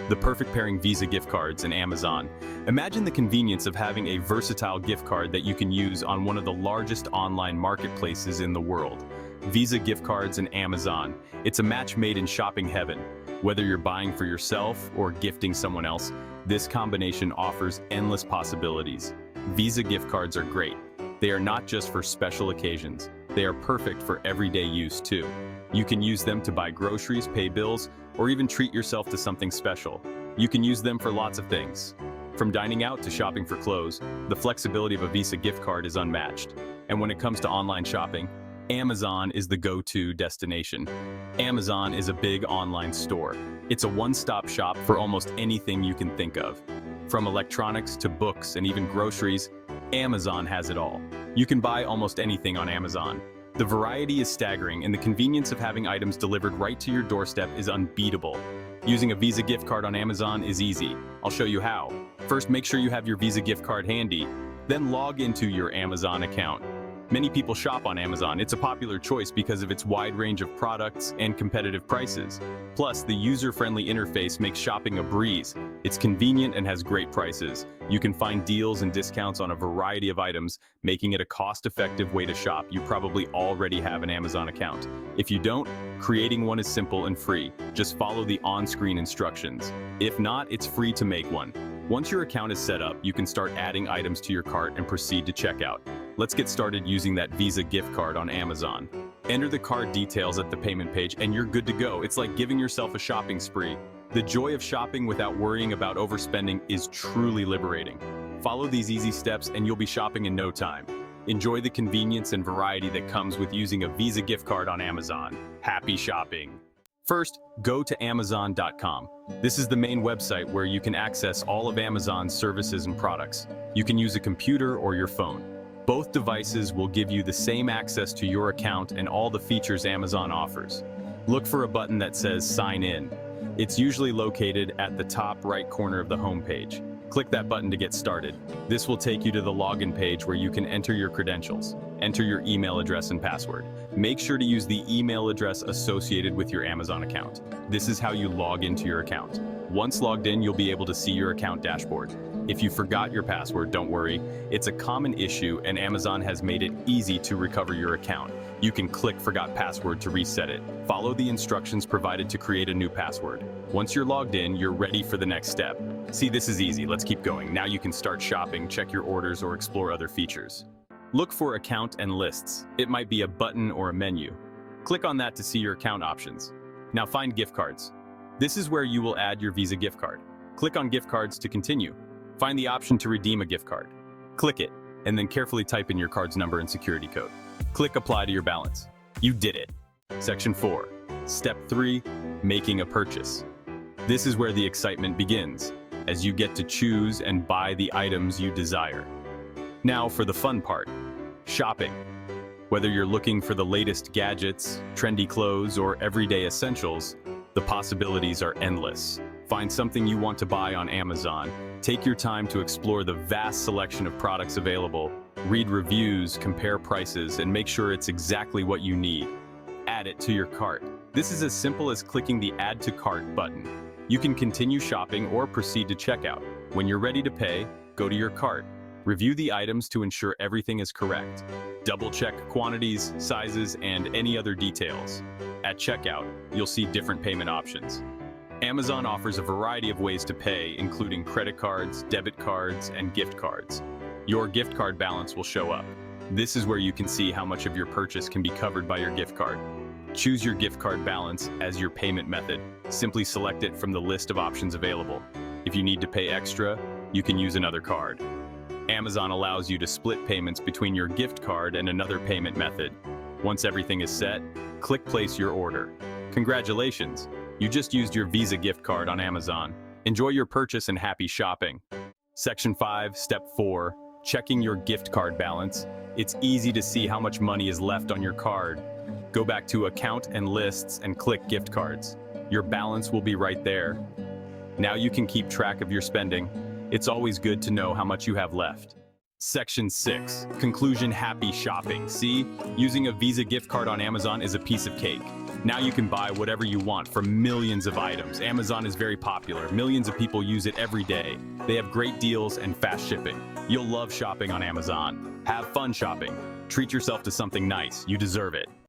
The perfect pairing: Visa gift cards and Amazon. Imagine the convenience of having a versatile gift card that you can use on one of the largest online marketplaces in the world. Visa gift cards and Amazon. It's a match made in shopping heaven. Whether you're buying for yourself or gifting someone else, this combination offers endless possibilities. Visa gift cards are great. They are not just for special occasions. They are perfect for everyday use too. You can use them to buy groceries, pay bills, or even treat yourself to something special. You can use them for lots of things. From dining out to shopping for clothes, the flexibility of a Visa gift card is unmatched. And when it comes to online shopping, Amazon is the go-to destination. Amazon is a big online store. It's a one-stop shop for almost anything you can think of. From electronics to books and even groceries, Amazon has it all. You can buy almost anything on Amazon. The variety is staggering, and the convenience of having items delivered right to your doorstep is unbeatable. Using a Visa gift card on Amazon is easy. I'll show you how. First, make sure you have your Visa gift card handy. Then log into your Amazon account. Many people shop on Amazon. It's a popular choice because of its wide range of products and competitive prices. Plus, the user-friendly interface makes shopping a breeze. It's convenient and has great prices. You can find deals and discounts on a variety of items, making it a cost-effective way to shop. You probably already have an Amazon account. If you don't, creating one is simple and free. Just follow the on-screen instructions. If not, it's free to make one. Once your account is set up, you can start adding items to your cart and proceed to checkout. Let's get started using that Visa gift card on Amazon. Enter the card details at the payment page and you're good to go. It's like giving yourself a shopping spree. The joy of shopping without worrying about overspending is truly liberating. Follow these easy steps and you'll be shopping in no time. Enjoy the convenience and variety that comes with using a Visa gift card on Amazon. Happy shopping! First, go to Amazon.com. This is the main website where you can access all of Amazon's services and products. You can use a computer or your phone. Both devices will give you the same access to your account and all the features Amazon offers. Look for a button that says Sign In. It's usually located at the top right corner of the home page. Click that button to get started. This will take you to the login page where you can enter your credentials. Enter your email address and password. Make sure to use the email address associated with your Amazon account. This is how you log into your account. Once logged in, you'll be able to see your account dashboard. If you forgot your password, don't worry. It's a common issue and Amazon has made it easy to recover your account. You can click Forgot Password to reset it. Follow the instructions provided to create a new password. Once you're logged in, you're ready for the next step. See, this is easy. Let's keep going. Now you can start shopping, check your orders, or explore other features. Look for Account and Lists. It might be a button or a menu. Click on that to see your account options. Now find Gift Cards. This is where you will add your Visa gift card. Click on Gift Cards to continue. Find the option to redeem a gift card. Click it, and then carefully type in your card's number and security code. Click Apply to your balance. You did it. Section 4. Step 3. Making a purchase. This is where the excitement begins, as you get to choose and buy the items you desire. Now for the fun part, shopping. Whether you're looking for the latest gadgets, trendy clothes, or everyday essentials, the possibilities are endless. Find something you want to buy on Amazon. Take your time to explore the vast selection of products available. Read reviews, compare prices, and make sure it's exactly what you need. Add it to your cart. This is as simple as clicking the Add to Cart button. You can continue shopping or proceed to checkout. When you're ready to pay, go to your cart. Review the items to ensure everything is correct. Double-check quantities, sizes, and any other details. At checkout, you'll see different payment options. Amazon offers a variety of ways to pay, including credit cards, debit cards, and gift cards. Your gift card balance will show up. This is where you can see how much of your purchase can be covered by your gift card. Choose your gift card balance as your payment method. Simply select it from the list of options available. If you need to pay extra, you can use another card. Amazon allows you to split payments between your gift card and another payment method. Once everything is set, click Place Your Order. Congratulations! You just used your Visa gift card on Amazon. Enjoy your purchase and happy shopping. Section 5, Step 4, Checking your gift card balance. It's easy to see how much money is left on your card. Go back to Account and Lists and click Gift Cards. Your balance will be right there. Now you can keep track of your spending. It's always good to know how much you have left. Section 6. Conclusion: Happy shopping. See, using a Visa gift card on Amazon is a piece of cake. Now you can buy whatever you want from millions of items. Amazon is very popular. Millions of people use it every day. They have great deals and fast shipping. You'll love shopping on Amazon. Have fun shopping. Treat yourself to something nice. You deserve it.